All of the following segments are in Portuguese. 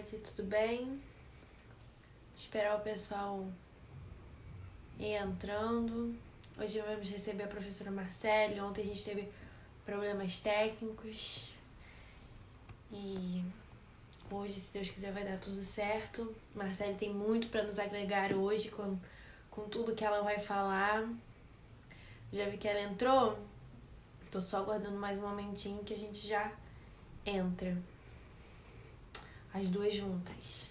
noite, tudo bem? Esperar o pessoal ir entrando. Hoje vamos receber a professora Marcele. Ontem a gente teve problemas técnicos e hoje, se Deus quiser, vai dar tudo certo. Marcele tem muito para nos agregar hoje com tudo que ela vai falar. Já vi que ela entrou. Tô só aguardando mais um momentinho que a gente já entra. As duas juntas.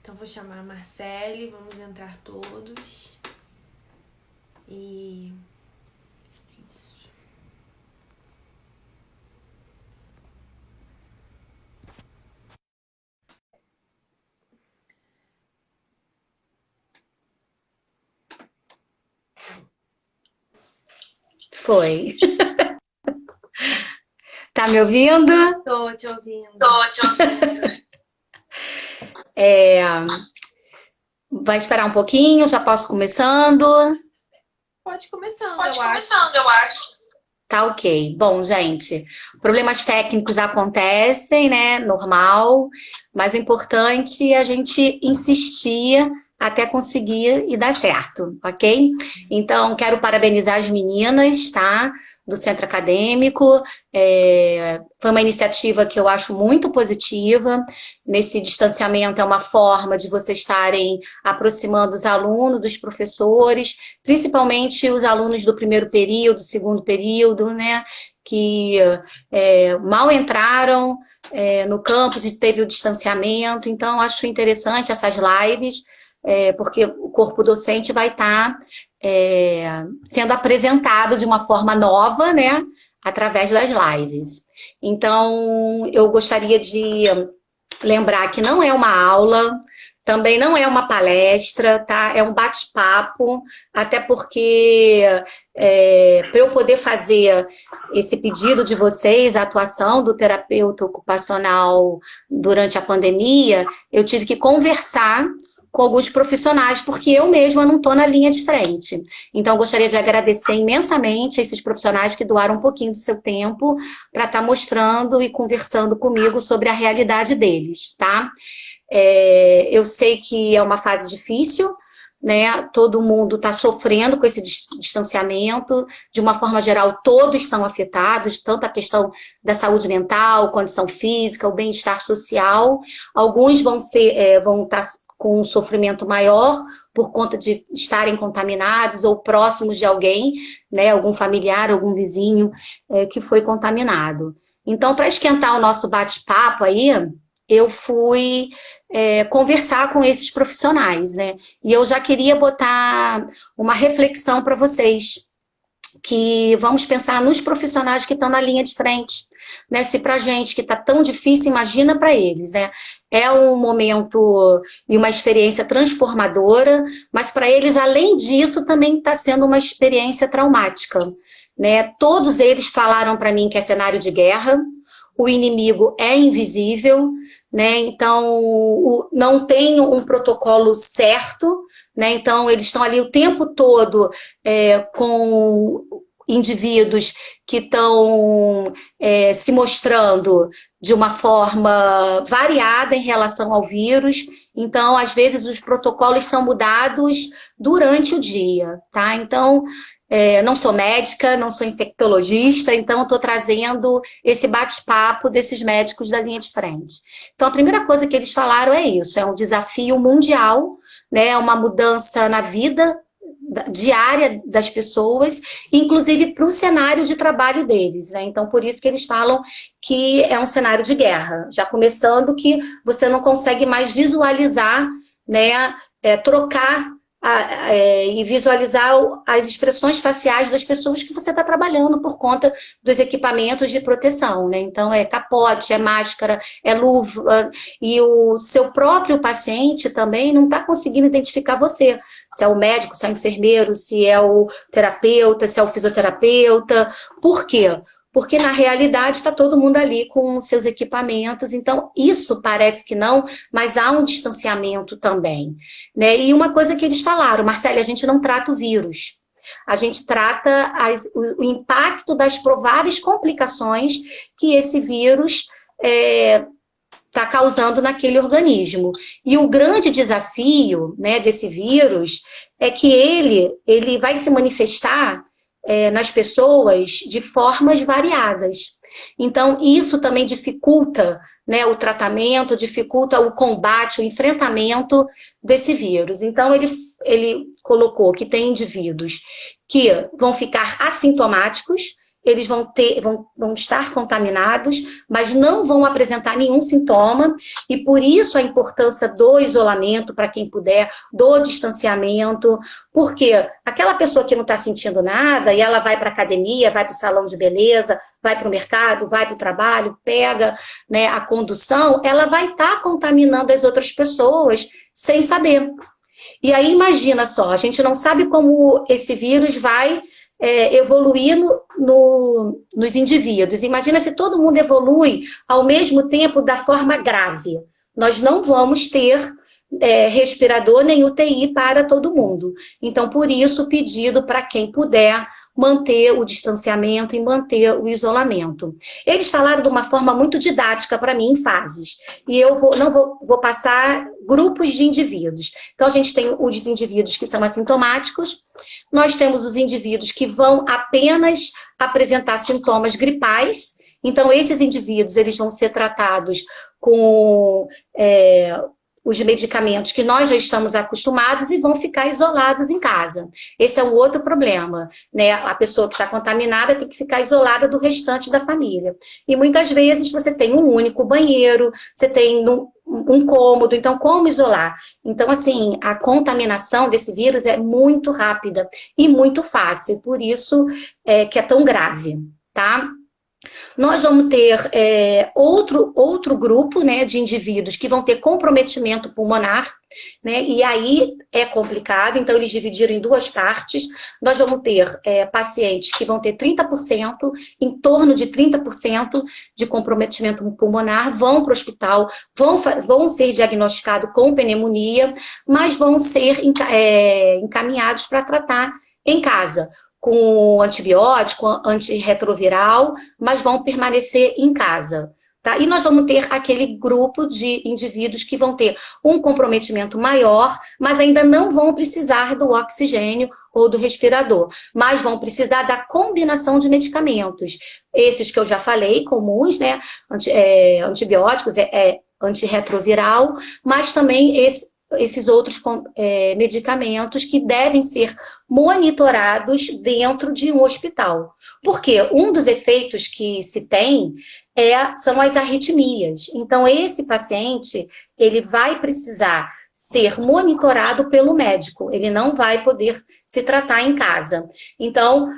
Então vou chamar a Marcele, vamos entrar todos. E isso. Foi. Tá me ouvindo? Tô te ouvindo. É, vai esperar um pouquinho, já posso começando? Pode ir começando, Pode eu ir acho. começando, eu acho. Tá ok. Bom, gente, problemas técnicos acontecem, né? Normal, mas o importante é a gente insistir até conseguir e dar certo, ok? Então, quero parabenizar as meninas, tá? Do Centro Acadêmico. Foi uma iniciativa que eu acho muito positiva. Nesse distanciamento é uma forma de vocês estarem aproximando os alunos dos professores, principalmente os alunos do primeiro período, segundo período, né? Que mal entraram no campus e teve o distanciamento. Então, acho interessante essas lives, porque o corpo docente vai estar sendo apresentado de uma forma nova, né? Através das lives. Então, eu gostaria de lembrar que não é uma aula, também não é uma palestra, tá? É um bate-papo, até porque para eu poder fazer esse pedido de vocês, a atuação do terapeuta ocupacional durante a pandemia, eu tive que conversar com alguns profissionais, porque eu mesma não estou na linha de frente. Então, eu gostaria de agradecer imensamente a esses profissionais que doaram um pouquinho do seu tempo para estar mostrando e conversando comigo sobre a realidade deles, tá? Eu sei que é uma fase difícil, né? Todo mundo está sofrendo com esse distanciamento, de uma forma geral, todos são afetados, tanto a questão da saúde mental, condição física, o bem-estar social. Alguns vão estar com um sofrimento maior por conta de estarem contaminados ou próximos de alguém, né? Algum familiar, algum vizinho que foi contaminado. Então, para esquentar o nosso bate-papo aí, eu fui conversar com esses profissionais, né? E eu já queria botar uma reflexão para vocês, que vamos pensar nos profissionais que estão na linha de frente, né? Se para a gente que está tão difícil, imagina para eles, né? É um momento e uma experiência transformadora, mas para eles, além disso, também está sendo uma experiência traumática, né? Todos eles falaram para mim que é cenário de guerra, o inimigo é invisível, né? Então, não tem um protocolo certo, né? Então, eles estão ali o tempo todo com indivíduos que estão se mostrando de uma forma variada em relação ao vírus. Então, às vezes, os protocolos são mudados durante o dia, tá? Então, não sou médica, não sou infectologista, então estou trazendo esse bate-papo desses médicos da linha de frente. Então, a primeira coisa que eles falaram é isso, é um desafio mundial, né, uma mudança na vida diária das pessoas, inclusive para o cenário de trabalho deles, né? Então, por isso que eles falam que é um cenário de guerra, já começando que você não consegue mais visualizar, né, trocar e visualizar as expressões faciais das pessoas que você está trabalhando por conta dos equipamentos de proteção, né? Então, é capote, é máscara, é luva, e o seu próprio paciente também não está conseguindo identificar você, se é o médico, se é o enfermeiro, se é o terapeuta, se é o fisioterapeuta. Por quê? Porque na realidade está todo mundo ali com seus equipamentos, então isso parece que não, mas há um distanciamento também, né? E uma coisa que eles falaram, Marcele, a gente não trata o vírus, a gente trata o impacto das prováveis complicações que esse vírus está causando naquele organismo. E o grande desafio, né, desse vírus é que ele vai se manifestar nas pessoas de formas variadas. Então, isso também dificulta, né, o tratamento, dificulta o combate, o enfrentamento desse vírus. Então, ele colocou que tem indivíduos que vão ficar assintomáticos, eles vão estar contaminados, mas não vão apresentar nenhum sintoma, e por isso a importância do isolamento, para quem puder, do distanciamento, porque aquela pessoa que não está sentindo nada, e ela vai para a academia, vai para o salão de beleza, vai para o mercado, vai para o trabalho, pega, né, a condução, ela vai estar contaminando as outras pessoas sem saber. E aí imagina só, a gente não sabe como esse vírus vai evoluir nos indivíduos. Imagina se todo mundo evolui ao mesmo tempo da forma grave. Nós não vamos ter respirador nem UTI para todo mundo. Então, por isso, o pedido para quem puder manter o distanciamento e manter o isolamento. Eles falaram de uma forma muito didática para mim, em fases. E eu vou passar grupos de indivíduos. Então, a gente tem os indivíduos que são assintomáticos, nós temos os indivíduos que vão apenas apresentar sintomas gripais. Então, esses indivíduos eles vão ser tratados com os medicamentos que nós já estamos acostumados e vão ficar isolados em casa. Esse é um outro problema, né? A pessoa que está contaminada tem que ficar isolada do restante da família. E muitas vezes você tem um único banheiro, você tem um cômodo, então como isolar? Então, assim, a contaminação desse vírus é muito rápida e muito fácil, por isso que é tão grave, tá? Nós vamos ter outro grupo, né, de indivíduos que vão ter comprometimento pulmonar, né, e aí é complicado, então eles dividiram em duas partes. Nós vamos ter pacientes que vão ter 30%, em torno de 30% de comprometimento pulmonar, vão para o hospital, vão ser diagnosticados com pneumonia, mas vão ser encaminhados para tratar em casa, com antibiótico, antirretroviral, mas vão permanecer em casa. Tá? E nós vamos ter aquele grupo de indivíduos que vão ter um comprometimento maior, mas ainda não vão precisar do oxigênio ou do respirador, mas vão precisar da combinação de medicamentos. Esses que eu já falei, comuns, né? Antibióticos, antirretroviral, mas também esses outros medicamentos que devem ser monitorados dentro de um hospital. Porque um dos efeitos que se tem são as arritmias. Então, esse paciente, ele vai precisar ser monitorado pelo médico, ele não vai poder se tratar em casa. Então,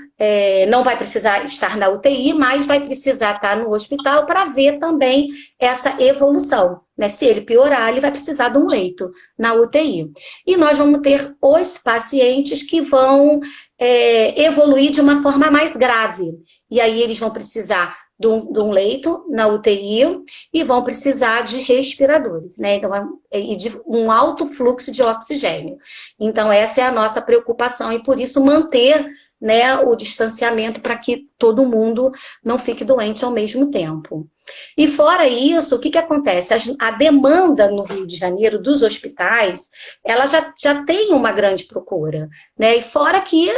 não vai precisar estar na UTI, mas vai precisar estar no hospital para ver também essa evolução, né? Se ele piorar, ele vai precisar de um leito na UTI. E nós vamos ter os pacientes que vão evoluir de uma forma mais grave. E aí eles vão precisar de um leito na UTI e vão precisar de respiradores, né? Então, e de um alto fluxo de oxigênio. Então, essa é a nossa preocupação e por isso manter, né, o distanciamento para que todo mundo não fique doente ao mesmo tempo. E fora isso, o que acontece? A demanda no Rio de Janeiro dos hospitais, ela já tem uma grande procura, né? E fora que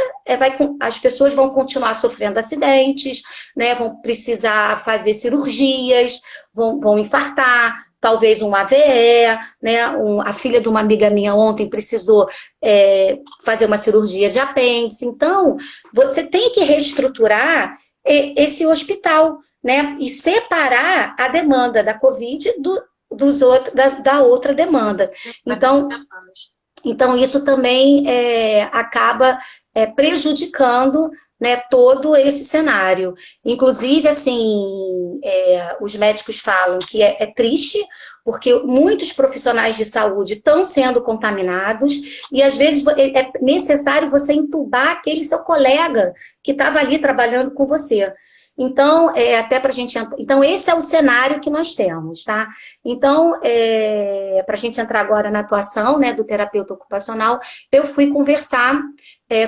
as pessoas vão continuar sofrendo acidentes, né? Vão precisar fazer cirurgias, vão infartar, talvez um AVE, né? A filha de uma amiga minha ontem precisou fazer uma cirurgia de apêndice. Então, você tem que reestruturar esse hospital, né? E separar a demanda da Covid da outra demanda. Então, Então, isso também acaba prejudicando, né, todo esse cenário. Inclusive, assim, os médicos falam que é triste, porque muitos profissionais de saúde estão sendo contaminados e, às vezes, é necessário você entubar aquele seu colega que estava ali trabalhando com você. Então, até para a gente... Então, esse é o cenário que nós temos, tá? Então, para a gente entrar agora na atuação, né, do terapeuta ocupacional, eu fui conversar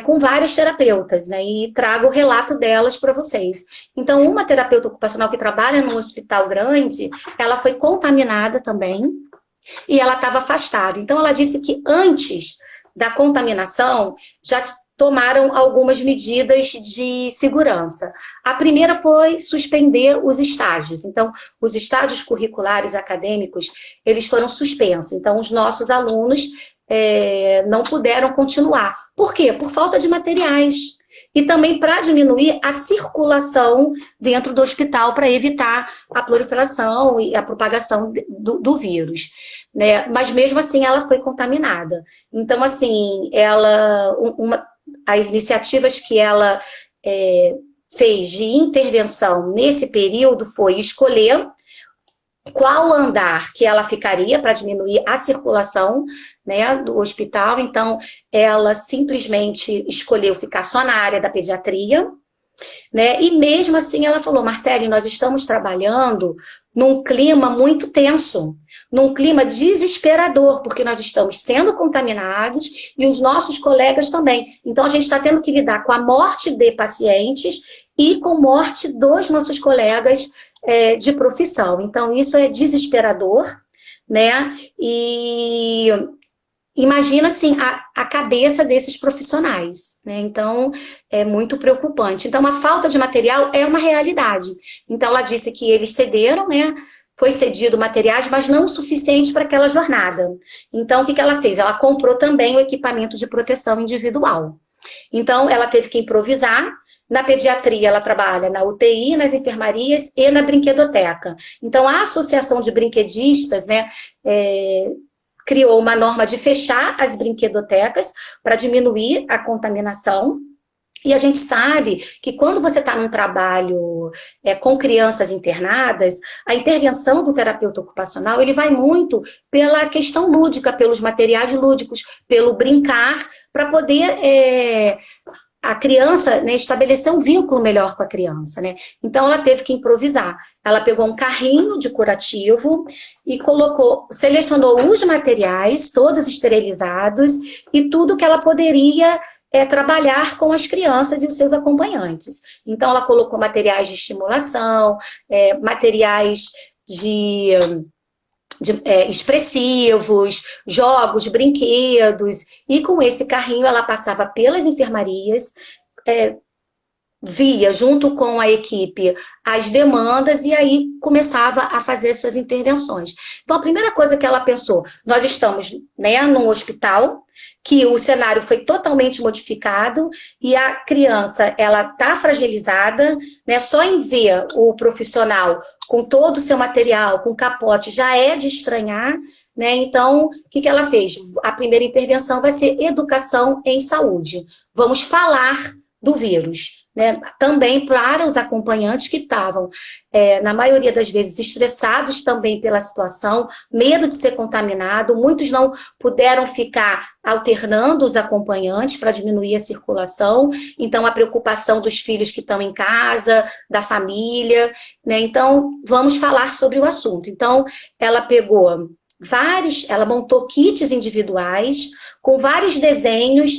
com várias terapeutas, né, e trago o relato delas para vocês. Então, uma terapeuta ocupacional que trabalha num hospital grande, ela foi contaminada também, e ela estava afastada. Então, ela disse que antes da contaminação, já tomaram algumas medidas de segurança. A primeira foi suspender os estágios. Então, os estágios curriculares acadêmicos, eles foram suspensos. Então, os nossos alunos não puderam continuar. Por quê? Por falta de materiais. E também para diminuir a circulação dentro do hospital, para evitar a proliferação e a propagação do vírus, né? Mas mesmo assim ela foi contaminada. Então, assim, as iniciativas que ela fez de intervenção nesse período foi escolher qual andar que ela ficaria para diminuir a circulação, né, do hospital. Então, ela simplesmente escolheu ficar só na área da pediatria, né, e mesmo assim ela falou: Marcele, nós estamos trabalhando num clima muito tenso, num clima desesperador, porque nós estamos sendo contaminados e os nossos colegas também. Então, a gente está tendo que lidar com a morte de pacientes e com a morte dos nossos colegas de profissão. Então, isso é desesperador, né? E imagina, assim, a cabeça desses profissionais, né? Então, é muito preocupante. Então, a falta de material é uma realidade. Então, ela disse que eles cederam, né? Foi cedido materiais, mas não o suficiente para aquela jornada. Então, o que ela fez? Ela comprou também o equipamento de proteção individual. Então, ela teve que improvisar. Na pediatria, ela trabalha na UTI, nas enfermarias e na brinquedoteca. Então, a Associação de Brinquedistas, né, criou uma norma de fechar as brinquedotecas para diminuir a contaminação. E a gente sabe que quando você está num trabalho com crianças internadas, a intervenção do terapeuta ocupacional, ele vai muito pela questão lúdica, pelos materiais lúdicos, pelo brincar, para poder a criança, né, estabelecer um vínculo melhor com a criança, né? Então, ela teve que improvisar. Ela pegou um carrinho de curativo e selecionou os materiais, todos esterilizados, e tudo que ela poderia trabalhar com as crianças e os seus acompanhantes. Então, ela colocou materiais de estimulação, materiais expressivos, jogos, brinquedos, e com esse carrinho ela passava pelas enfermarias, via junto com a equipe as demandas e aí começava a fazer suas intervenções. Então, a primeira coisa que ela pensou: nós estamos, né, num hospital que o cenário foi totalmente modificado e a criança, ela está fragilizada, né, só em ver o profissional com todo o seu material, com capote, já é de estranhar, né? Então, o que ela fez? A primeira intervenção vai ser educação em saúde. Vamos falar do vírus, né? Também para os acompanhantes que estavam, na maioria das vezes, estressados também pela situação, medo de ser contaminado, muitos não puderam ficar alternando os acompanhantes para diminuir a circulação, então a preocupação dos filhos que estão em casa, da família, né? Então, vamos falar sobre o assunto. Então, ela pegou ela montou kits individuais com vários desenhos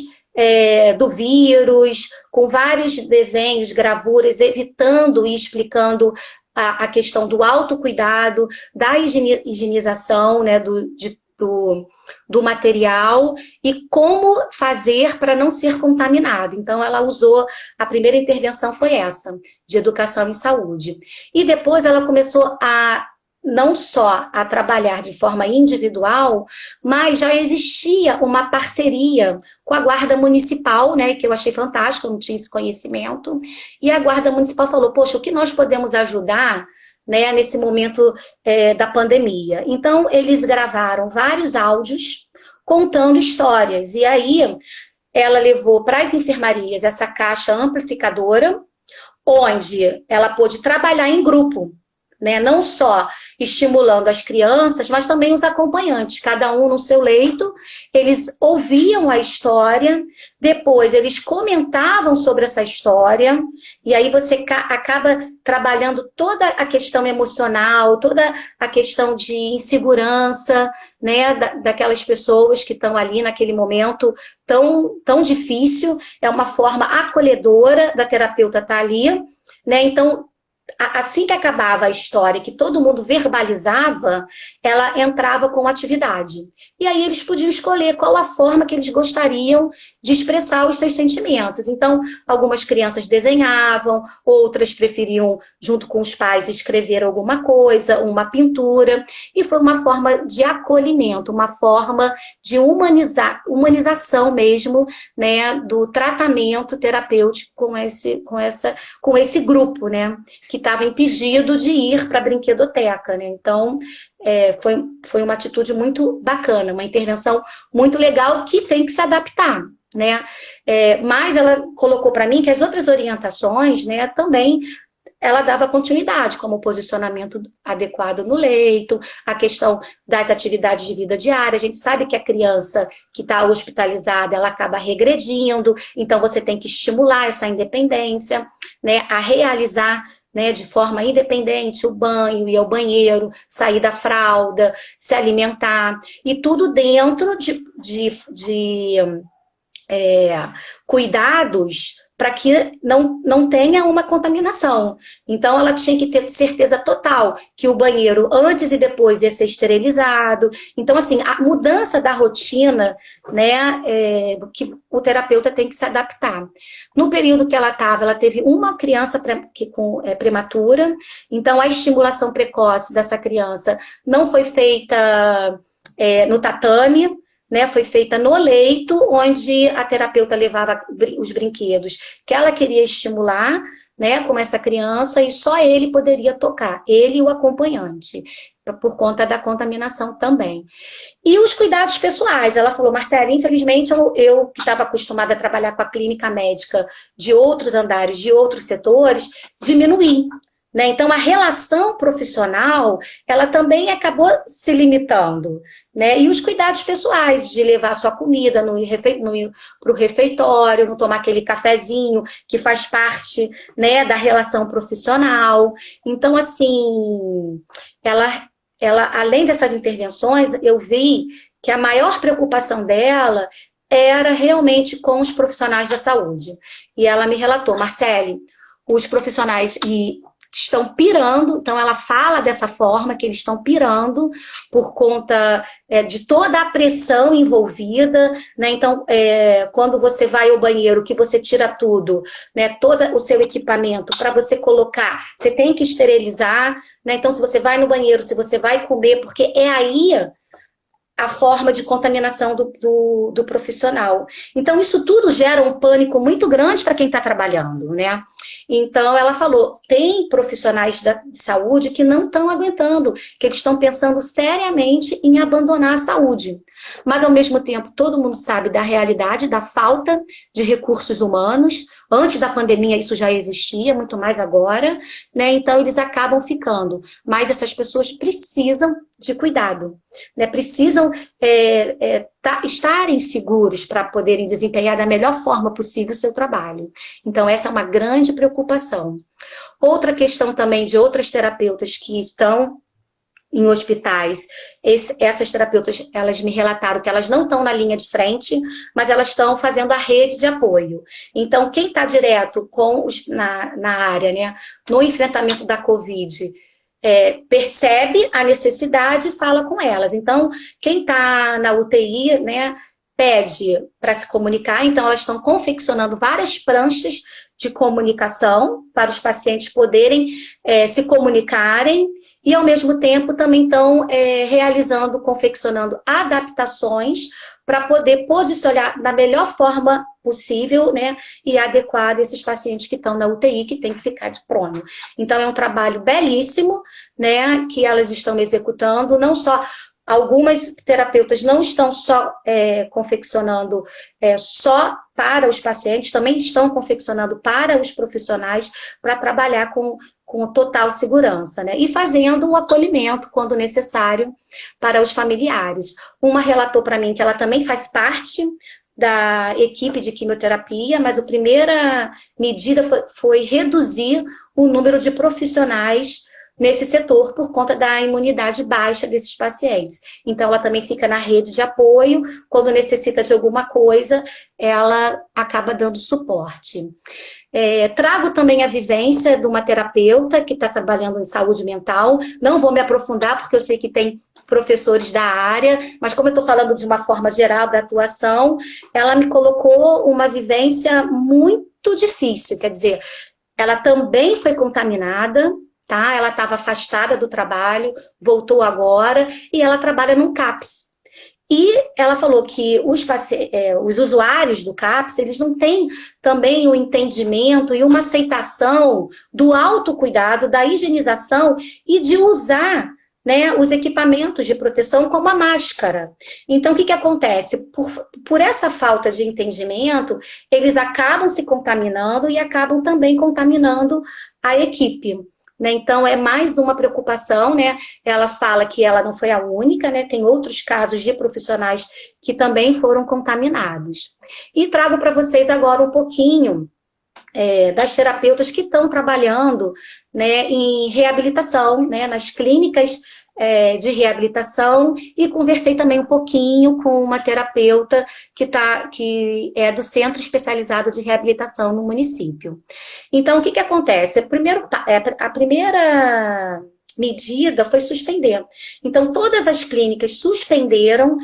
do vírus, com vários desenhos, gravuras, evitando e explicando a questão do autocuidado, da higienização, né, do material e como fazer para não ser contaminado. Então, ela usou, a primeira intervenção foi essa, de educação em saúde. E depois ela começou não só a trabalhar de forma individual, mas já existia uma parceria com a Guarda Municipal, né, que eu achei fantástico, eu não tinha esse conhecimento, e a Guarda Municipal falou: poxa, o que nós podemos ajudar, né, nesse momento da pandemia? Então, eles gravaram vários áudios contando histórias. E aí ela levou para as enfermarias essa caixa amplificadora, onde ela pôde trabalhar em grupo, né? Não só estimulando as crianças, mas também os acompanhantes, cada um no seu leito, eles ouviam a história, depois eles comentavam sobre essa história, e aí você acaba trabalhando toda a questão emocional, toda a questão de insegurança, né, daquelas pessoas que estão ali naquele momento tão difícil. É uma forma acolhedora da terapeuta estar ali, né? Então, assim que acabava a história, que todo mundo verbalizava, ela entrava com atividade. E aí eles podiam escolher qual a forma que eles gostariam de expressar os seus sentimentos. Então, algumas crianças desenhavam, outras preferiam, junto com os pais, escrever alguma coisa, uma pintura. E foi uma forma de acolhimento, uma forma de humanização mesmo, né, do tratamento terapêutico com esse grupo, né, que estava impedido de ir para a brinquedoteca, né? Então, foi uma atitude muito bacana, uma intervenção muito legal que tem que se adaptar, né? Mas ela colocou para mim que as outras orientações, né, também ela dava continuidade, como o posicionamento adequado no leito, a questão das atividades de vida diária. A gente sabe que a criança que está hospitalizada, ela acaba regredindo, então você tem que estimular essa independência, né, a realizar, né, de forma independente o banho, ir ao banheiro, sair da fralda, se alimentar, e tudo dentro de cuidados para que não tenha uma contaminação. Então, ela tinha que ter certeza total que o banheiro, antes e depois, ia ser esterilizado. Então, assim, a mudança da rotina, né, que o terapeuta tem que se adaptar. No período que ela estava, ela teve uma criança prematura, então a estimulação precoce dessa criança não foi feita no tatame, né, foi feita no leito, onde a terapeuta levava os brinquedos que ela queria estimular, né, com essa criança, e só ele poderia tocar, ele e o acompanhante, por conta da contaminação também. E os cuidados pessoais, ela falou, Marcela, infelizmente eu que estava acostumada a trabalhar com a clínica médica de outros andares, de outros setores, diminuí. Né? Então, a relação profissional, ela também acabou se limitando. Né? E os cuidados pessoais, de levar sua comida, não ir para o refeitório, não tomar aquele cafezinho que faz parte, né, da relação profissional. Então, assim, ela, além dessas intervenções, eu vi que a maior preocupação dela era realmente com os profissionais da saúde. E ela me relatou, Marcele, os profissionais estão pirando, então ela fala dessa forma, que eles estão pirando por conta de toda a pressão envolvida, né? Então, quando você vai ao banheiro, que você tira tudo, né? Todo o seu equipamento, para você colocar, você tem que esterilizar, né? Então, se você vai no banheiro, se você vai comer, porque é aí a forma de contaminação do profissional. Então, isso tudo gera um pânico muito grande para quem está trabalhando, né? Então, ela falou, tem profissionais de saúde que não estão aguentando, que eles estão pensando seriamente em abandonar a saúde. Mas, ao mesmo tempo, todo mundo sabe da realidade, da falta de recursos humanos. Antes da pandemia, isso já existia, muito mais agora, né? Então, eles acabam ficando. Mas essas pessoas precisam de cuidado, né? Precisam estarem seguros para poderem desempenhar da melhor forma possível o seu trabalho. Então, essa é uma grande preocupação. Outra questão também de outras terapeutas que estão em hospitais, essas terapeutas, elas me relataram que elas não estão na linha de frente, mas elas estão fazendo a rede de apoio. Então, quem está direto na área, né, no enfrentamento da Covid, percebe a necessidade e fala com elas. Então, quem está na UTI, né, pede para se comunicar, então elas estão confeccionando várias pranchas de comunicação para os pacientes poderem se comunicarem, e ao mesmo tempo também estão confeccionando adaptações para poder posicionar da melhor forma possível, né, e adequada esses pacientes que estão na UTI, que tem que ficar de prono. Então, é um trabalho belíssimo, né, que elas estão executando, não só Algumas terapeutas não estão só confeccionando só para os pacientes, também estão confeccionando para os profissionais para trabalhar com total segurança, né? E fazendo o acolhimento, quando necessário, para os familiares. Uma relatou para mim que ela também faz parte da equipe de quimioterapia, mas a primeira medida foi reduzir o número de profissionais nesse setor por conta da imunidade baixa desses pacientes. Então, ela também fica na rede de apoio, quando necessita de alguma coisa, ela acaba dando suporte. Trago também a vivência de uma terapeuta que está trabalhando em saúde mental, não vou me aprofundar, porque eu sei que tem professores da área, mas como eu estou falando de uma forma geral da atuação, ela me colocou uma vivência muito difícil, quer dizer, ela também foi contaminada, tá? Ela estava afastada do trabalho, voltou agora, e ela trabalha num CAPS. E ela falou que os usuários do CAPS, eles não têm também o entendimento e uma aceitação do autocuidado, da higienização e de usar, né, os equipamentos de proteção como a máscara. Então, o que acontece? Por essa falta de entendimento, eles acabam se contaminando e acabam também contaminando a equipe. Né? Então, é mais uma preocupação, né? Ela fala que ela não foi a única, né? Tem outros casos de profissionais que também foram contaminados. E trago para vocês agora um pouquinho das terapeutas que estão trabalhando, né, em reabilitação, né, nas clínicas de reabilitação, e conversei também um pouquinho com uma terapeuta que é do Centro Especializado de Reabilitação no município. Então, o que acontece? A primeira medida foi suspender. Então, todas as clínicas suspenderam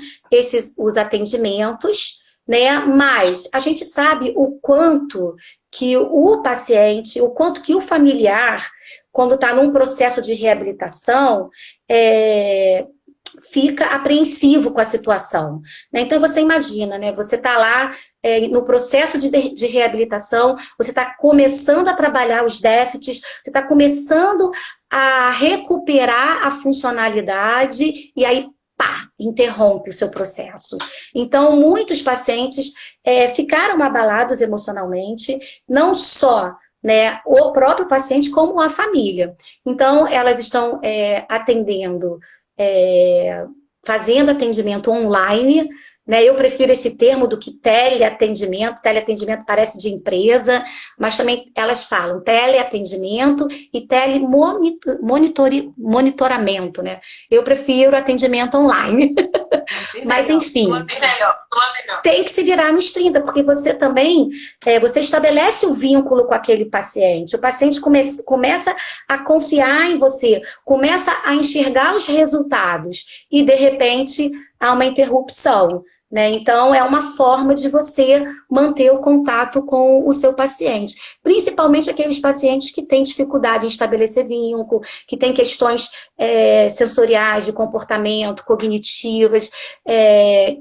os atendimentos, né? Mas a gente sabe o quanto que o paciente, o quanto que o familiar, quando está num processo de reabilitação, fica apreensivo com a situação. Né? Então, você imagina, né? Você está lá no processo de reabilitação, você está começando a trabalhar os déficits, você está começando a recuperar a funcionalidade, e aí, pá, interrompe o seu processo. Então, muitos pacientes ficaram abalados emocionalmente, não só, né, o próprio paciente, como a família. Então, elas estão atendendo, fazendo atendimento online, né? Eu prefiro esse termo do que teleatendimento. Teleatendimento parece de empresa, mas também elas falam teleatendimento e telemonitoramento, né? Eu prefiro atendimento online. Mas, enfim, tem que se virar nos 30, porque você também, você estabelece o vínculo com aquele paciente. O paciente começa a confiar em você, começa a enxergar os resultados e, de repente, há uma interrupção. Né? Então, é uma forma de você manter o contato com o seu paciente. Principalmente aqueles pacientes que têm dificuldade em estabelecer vínculo, que têm questões sensoriais, de comportamento, cognitivas,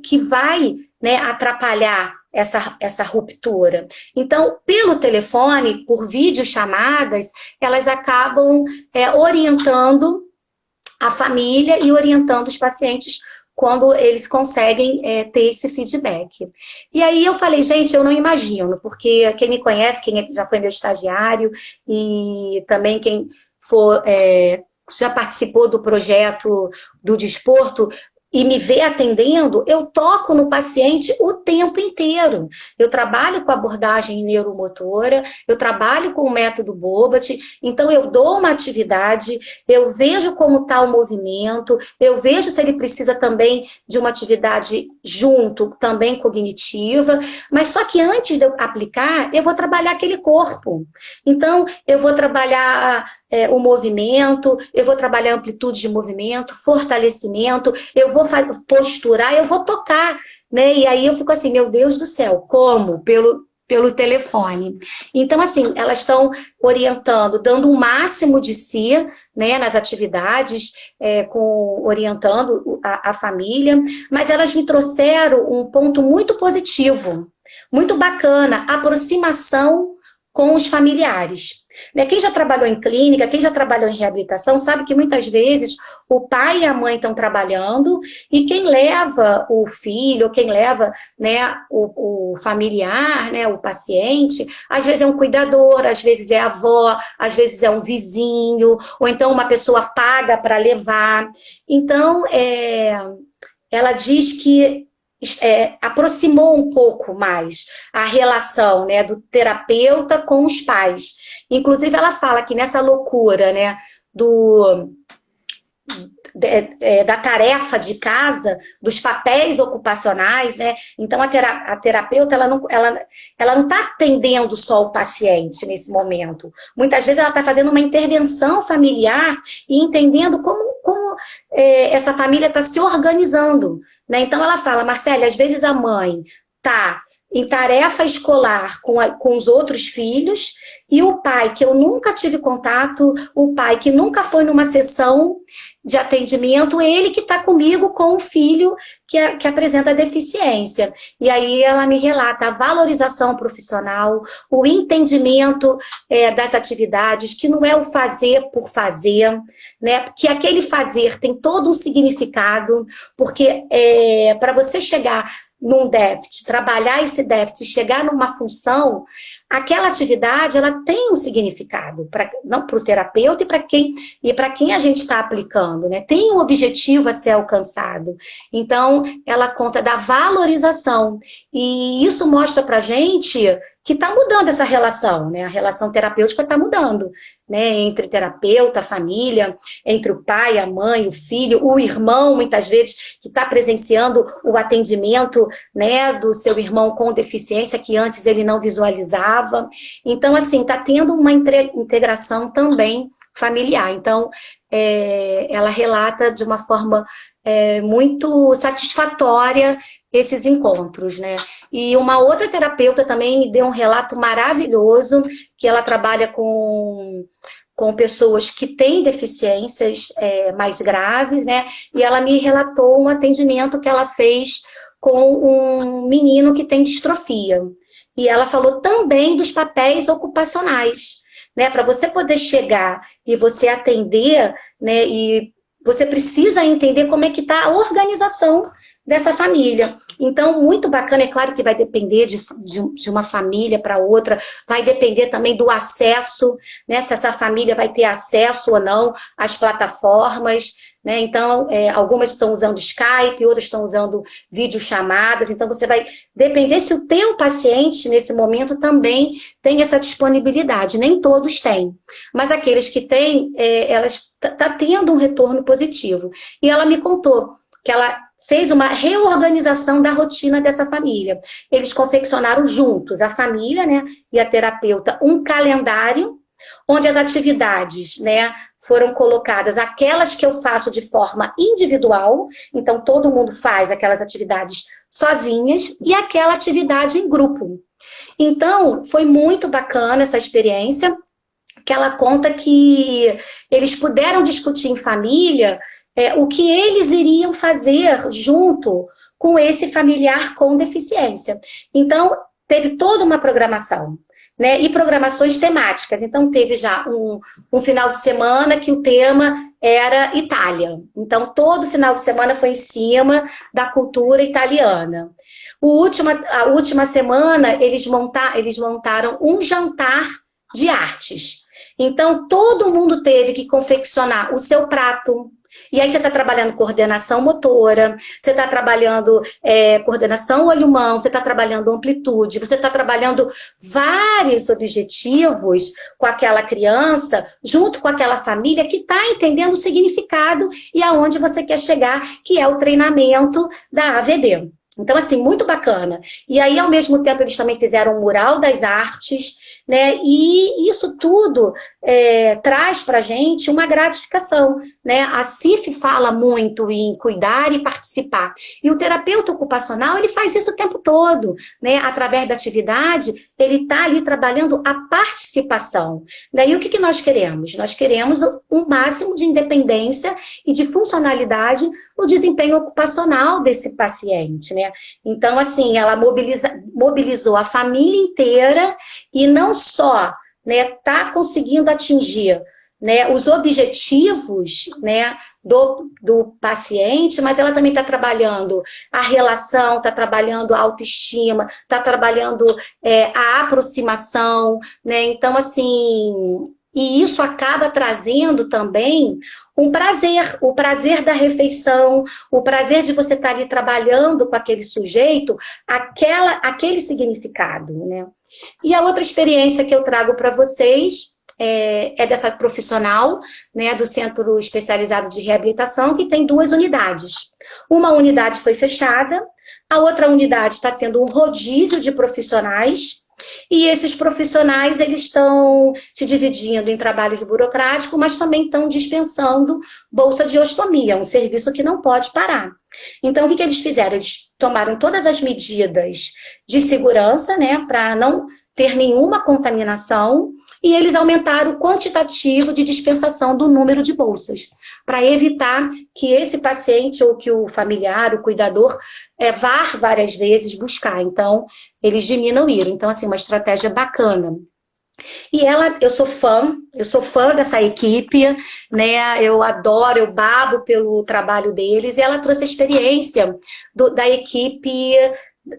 que vai, né, atrapalhar essa ruptura. Então, pelo telefone, por videochamadas, elas acabam orientando a família e orientando os pacientes quando eles conseguem ter esse feedback. E aí eu falei, gente, eu não imagino, porque quem me conhece, quem já foi meu estagiário, e também quem já participou do projeto do desporto, e me vê atendendo, eu toco no paciente o tempo inteiro. Eu trabalho com abordagem neuromotora, eu trabalho com o método Bobat, então eu dou uma atividade, eu vejo como está o movimento, eu vejo se ele precisa também de uma atividade junto, também cognitiva, mas só que antes de eu aplicar, eu vou trabalhar aquele corpo. Então, eu vou trabalhar o movimento, eu vou trabalhar amplitude de movimento, fortalecimento, eu vou posturar, eu vou tocar, né? E aí eu fico assim, meu Deus do céu, como? Pelo telefone. Então, assim, elas estão orientando, dando o máximo de si, né, nas atividades, orientando a família, mas elas me trouxeram um ponto muito positivo, muito bacana, aproximação com os familiares. Né? Quem já trabalhou em clínica, quem já trabalhou em reabilitação, sabe que muitas vezes o pai e a mãe estão trabalhando e quem leva o filho, quem leva, né, o familiar, né, o paciente, às vezes é um cuidador, às vezes é a avó, às vezes é um vizinho, ou então uma pessoa paga para levar. Então, ela diz que aproximou um pouco mais a relação, né, do terapeuta com os pais. Inclusive, ela fala que nessa loucura, né, da tarefa de casa, dos papéis ocupacionais, né? Então a terapeuta ela não está atendendo só o paciente nesse momento. Muitas vezes ela está fazendo uma intervenção familiar e entendendo como essa família está se organizando, né? Então ela fala, Marcele, às vezes a mãe está em tarefa escolar com os outros filhos, e o pai, que eu nunca tive contato, o pai que nunca foi numa sessão de atendimento, ele que está comigo com o filho que apresenta deficiência. E aí ela me relata a valorização profissional, o entendimento das atividades, que não é o fazer por fazer, né? Que aquele fazer tem todo um significado, porque para você chegar num déficit, trabalhar esse déficit, chegar numa função, aquela atividade ela tem um significado para o terapeuta e para quem a gente está aplicando, né? Tem um objetivo a ser alcançado. Então, ela conta da valorização. E isso mostra para a gente que está mudando essa relação, né? A relação terapêutica está mudando, né? Entre terapeuta, família, entre o pai, a mãe, o filho, o irmão, muitas vezes, que está presenciando o atendimento, né, do seu irmão com deficiência, que antes ele não visualizava. Então, assim, está tendo uma integração também familiar. Então, ela relata de uma forma muito satisfatória esses encontros, né? E uma outra terapeuta também me deu um relato maravilhoso, que ela trabalha com pessoas que têm deficiências mais graves, né? E ela me relatou um atendimento que ela fez com um menino que tem distrofia. E ela falou também dos papéis ocupacionais, né? Para você poder chegar e você atender, né? E você precisa entender como é que está a organização dessa família. Então, muito bacana, é claro que vai depender de uma família para outra, vai depender também do acesso, né? Se essa família vai ter acesso ou não às plataformas, né? Então, algumas estão usando Skype, outras estão usando videochamadas, então você vai depender se o teu paciente, nesse momento, também tem essa disponibilidade. Nem todos têm, mas aqueles que têm, elas tá tendo um retorno positivo. E ela me contou que ela fez uma reorganização da rotina dessa família. Eles confeccionaram juntos, a família, né, e a terapeuta, um calendário onde as atividades, né, foram colocadas aquelas que eu faço de forma individual, então todo mundo faz aquelas atividades sozinhas, e aquela atividade em grupo. Então, foi muito bacana essa experiência, que ela conta que eles puderam discutir em família o que eles iriam fazer junto com esse familiar com deficiência. Então, teve toda uma programação, né? E programações temáticas. Então, teve já um final de semana que o tema era Itália. Então, todo final de semana foi em cima da cultura italiana. A última semana, eles montaram um jantar de artes. Então, todo mundo teve que confeccionar o seu prato. E aí você está trabalhando coordenação motora, você está trabalhando coordenação olho-mão, você está trabalhando amplitude, você está trabalhando vários objetivos com aquela criança, junto com aquela família que está entendendo o significado e aonde você quer chegar, que é o treinamento da AVD. Então, assim, muito bacana. E aí, ao mesmo tempo, eles também fizeram um mural das artes, né? E isso tudo traz para a gente uma gratificação, né? A CIF fala muito em cuidar e participar. E o terapeuta ocupacional, ele faz isso o tempo todo, né? Através da atividade, ele está ali trabalhando a participação. Daí, o que nós queremos? Nós queremos um máximo de independência e de funcionalidade no desempenho ocupacional desse paciente, né? Então, assim, ela mobilizou a família inteira e não só né, está conseguindo atingir, né, os objetivos, né, do paciente, mas ela também está trabalhando a relação, está trabalhando a autoestima, está trabalhando a aproximação, né? Então, assim, e isso acaba trazendo também um prazer, o prazer da refeição, o prazer de você estar ali trabalhando com aquele sujeito, aquele significado, né? E a outra experiência que eu trago para vocês é dessa profissional, né, do Centro Especializado de Reabilitação, que tem 2 unidades. Uma unidade foi fechada, a outra unidade está tendo um rodízio de profissionais, e esses profissionais, eles estão se dividindo em trabalhos burocráticos, mas também estão dispensando bolsa de ostomia, um serviço que não pode parar. Então, o que eles fizeram? Eles tomaram todas as medidas de segurança, né, para não ter nenhuma contaminação, e eles aumentaram o quantitativo de dispensação do número de bolsas, para evitar que esse paciente ou que o familiar, o cuidador, vá várias vezes buscar. Então, eles diminuíram. Então, assim, uma estratégia bacana. E eu sou fã dessa equipe, né? Eu adoro, eu babo pelo trabalho deles, e ela trouxe a experiência da equipe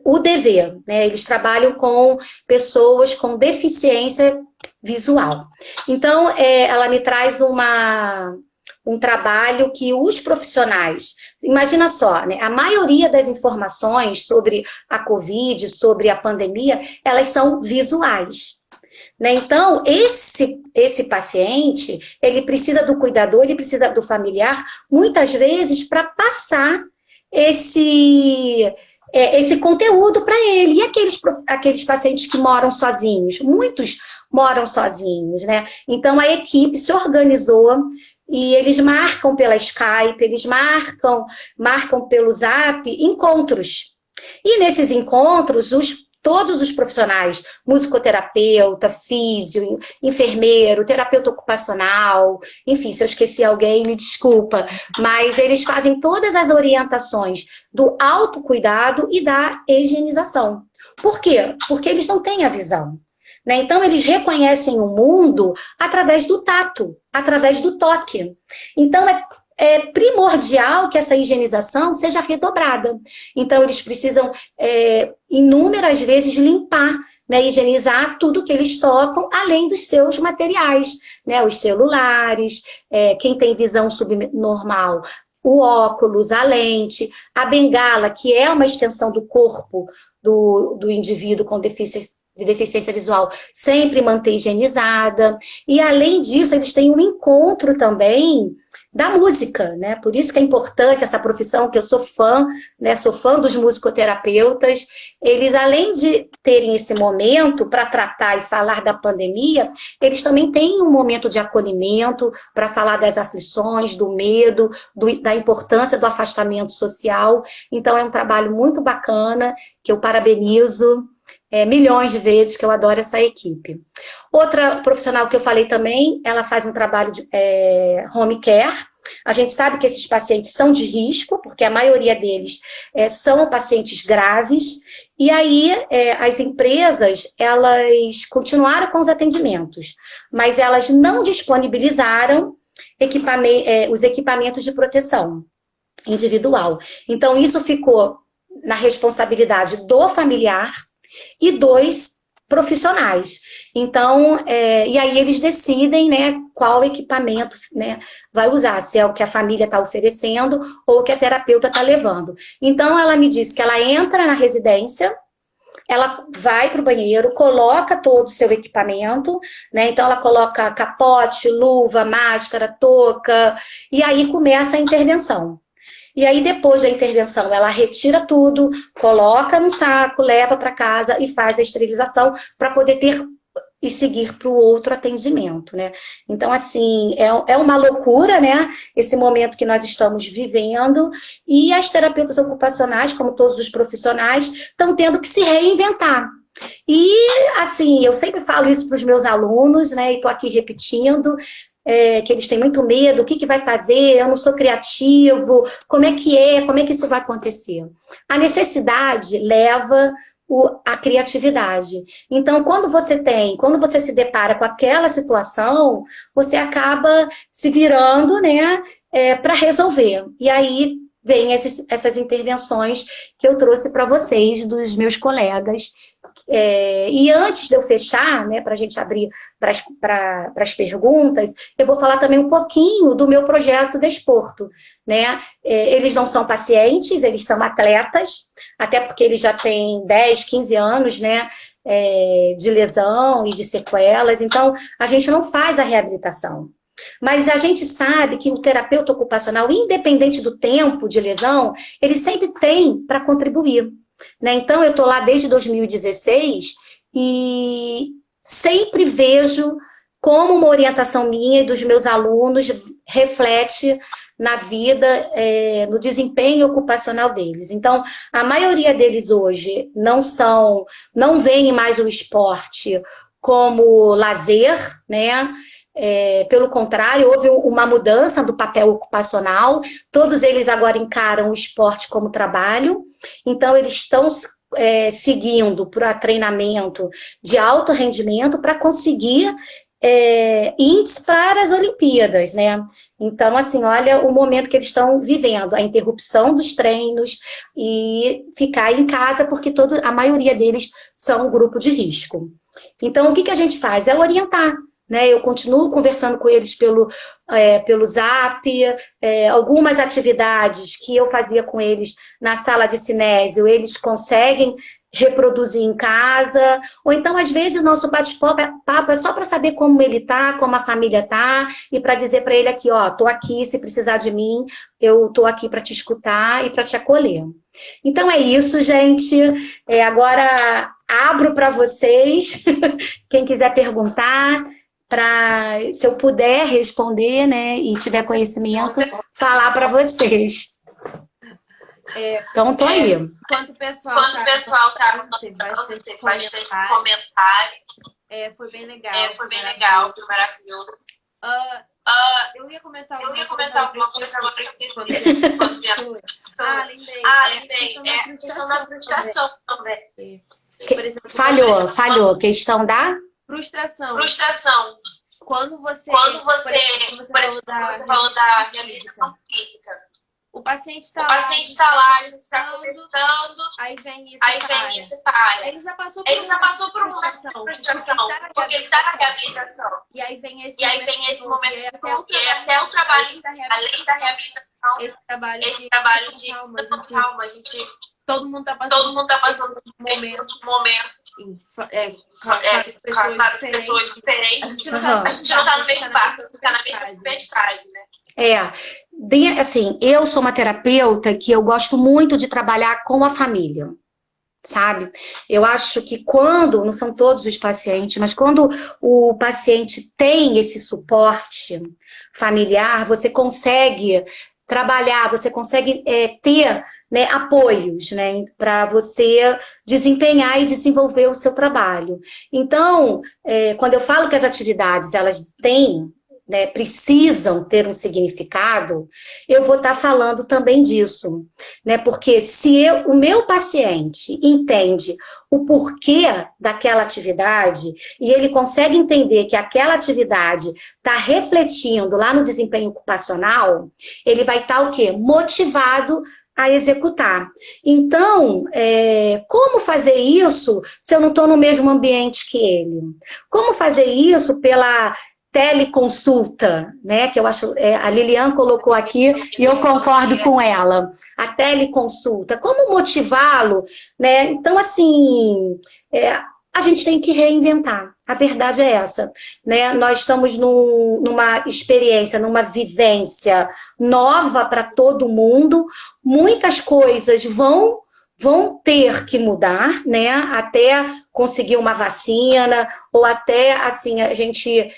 UDV, né? Eles trabalham com pessoas com deficiência visual. Então, ela me traz um trabalho que os profissionais, imagina só, né, a maioria das informações sobre a Covid, sobre a pandemia, elas são visuais. Né? Então, esse paciente, ele precisa do cuidador, ele precisa do familiar, muitas vezes, para passar esse conteúdo para ele. E aqueles pacientes que moram sozinhos? Muitos moram sozinhos, né? Então, a equipe se organizou e eles marcam pela Skype, eles marcam pelo Zap encontros. E nesses encontros, todos os profissionais, musicoterapeuta, físio, enfermeiro, terapeuta ocupacional, enfim, se eu esqueci alguém, me desculpa, mas eles fazem todas as orientações do autocuidado e da higienização. Por quê? Porque eles não têm a visão. Né? Então, eles reconhecem o mundo através do tato, através do toque. Então, é primordial que essa higienização seja redobrada. Então, eles precisam, inúmeras vezes, limpar, né, higienizar tudo que eles tocam, além dos seus materiais, né, os celulares, quem tem visão subnormal, o óculos, a lente, a bengala, que é uma extensão do corpo do indivíduo com deficiência visual, sempre manter higienizada. E, além disso, eles têm um encontro também da música, né? Por isso que é importante essa profissão, que eu sou fã, né? Sou fã dos musicoterapeutas. Eles, além de terem esse momento para tratar e falar da pandemia, eles também têm um momento de acolhimento para falar das aflições, do medo, da importância do afastamento social. Então, é um trabalho muito bacana, que eu parabenizo milhões de vezes, que eu adoro essa equipe. Outra profissional que eu falei também, ela faz um trabalho de home care. A gente sabe que esses pacientes são de risco, porque a maioria deles são pacientes graves, e aí as empresas, elas continuaram com os atendimentos, mas elas não disponibilizaram os equipamentos de proteção individual. Então, isso ficou na responsabilidade do familiar e 2 profissionais. Então, e aí eles decidem, né, qual equipamento, né, vai usar, se é o que a família está oferecendo ou o que a terapeuta está levando. Então, ela me disse que ela entra na residência, ela vai para o banheiro, coloca todo o seu equipamento, né? Então ela coloca capote, luva, máscara, touca, e aí começa a intervenção. E aí, depois da intervenção, ela retira tudo, coloca no saco, leva para casa e faz a esterilização para poder e seguir para o outro atendimento, né? Então, assim, é uma loucura, né? Esse momento que nós estamos vivendo, e as terapeutas ocupacionais, como todos os profissionais, estão tendo que se reinventar. E, assim, eu sempre falo isso para os meus alunos, né? E estou aqui repetindo, que eles têm muito medo, o que vai fazer, eu não sou criativo, como é que isso vai acontecer? A necessidade leva a criatividade. Então, quando você se depara com aquela situação, você acaba se virando, né, para resolver. E aí vem essas intervenções que eu trouxe para vocês, dos meus colegas. E antes de eu fechar, né, para a gente abrir para as perguntas, eu vou falar também um pouquinho do meu projeto Desporto, né? Eles não são pacientes, eles são atletas, até porque eles já têm 10, 15 anos, né, de lesão e de sequelas, então a gente não faz a reabilitação. Mas a gente sabe que o terapeuta ocupacional, independente do tempo de lesão, ele sempre tem para contribuir, né? Então, eu estou lá desde 2016 e sempre vejo como uma orientação minha e dos meus alunos reflete na vida, no desempenho ocupacional deles. Então, a maioria deles hoje não veem mais o esporte como lazer, né? Pelo contrário, houve uma mudança do papel ocupacional, todos eles agora encaram o esporte como trabalho, então eles estão seguindo para treinamento de alto rendimento para conseguir índices para as Olimpíadas, né? Então, assim, olha o momento que eles estão vivendo, a interrupção dos treinos e ficar em casa, porque a maioria deles são um grupo de risco. Então, o que a gente faz? É orientar. Né, eu continuo conversando com eles pelo Zap, algumas atividades que eu fazia com eles na sala de cinésio, eles conseguem reproduzir em casa, ou então, às vezes, o nosso bate-papo é só para saber como ele tá, como a família tá, e para dizer para ele aqui, ó, tô aqui, se precisar de mim, eu tô aqui para te escutar e para te acolher. Então é isso, gente. Agora abro para vocês, quem quiser perguntar, se eu puder responder, né, e tiver conhecimento, falar para vocês. Então, tô aí. Quando o pessoal tá teve bastante comentário. Foi bem legal. Foi maravilhoso. Eu ia comentar alguma coisa lembrei. A questão da frustração também. Falhou. Questão da? Frustração. Quando você falou da reabilitação física, o paciente está lá, está conversando, aí vem isso e para. Ele já passou por uma frustração, porque ele está na reabilitação. E aí vem esse momento, porque até o trabalho, além da reabilitação, esse trabalho de calma, todo mundo está passando por um momento. Claro, pessoas diferentes. A gente não está no mesmo barco, está na mesma tempestade, né? Assim, eu sou uma terapeuta que eu gosto muito de trabalhar com a família, sabe? Eu acho que não são todos os pacientes, mas quando o paciente tem esse suporte familiar, você consegue trabalhar, você consegue ter, né, apoios, né, para você desempenhar e desenvolver o seu trabalho. Então, quando eu falo que as atividades, elas têm, né, precisam ter um significado, eu vou estar falando também disso, né, porque se o meu paciente entende o porquê daquela atividade e ele consegue entender que aquela atividade está refletindo lá no desempenho ocupacional, ele vai estar o quê? Motivado a executar. Então, como fazer isso se eu não estou no mesmo ambiente que ele? Como fazer isso pela teleconsulta, né, que eu acho, a Lilian colocou aqui e eu concordo com ela, a teleconsulta, como motivá-lo, né, então assim, a gente tem que reinventar, a verdade é essa, né, nós estamos numa experiência, numa vivência nova para todo mundo, muitas coisas vão ter que mudar, né, até conseguir uma vacina, ou até, assim, a gente,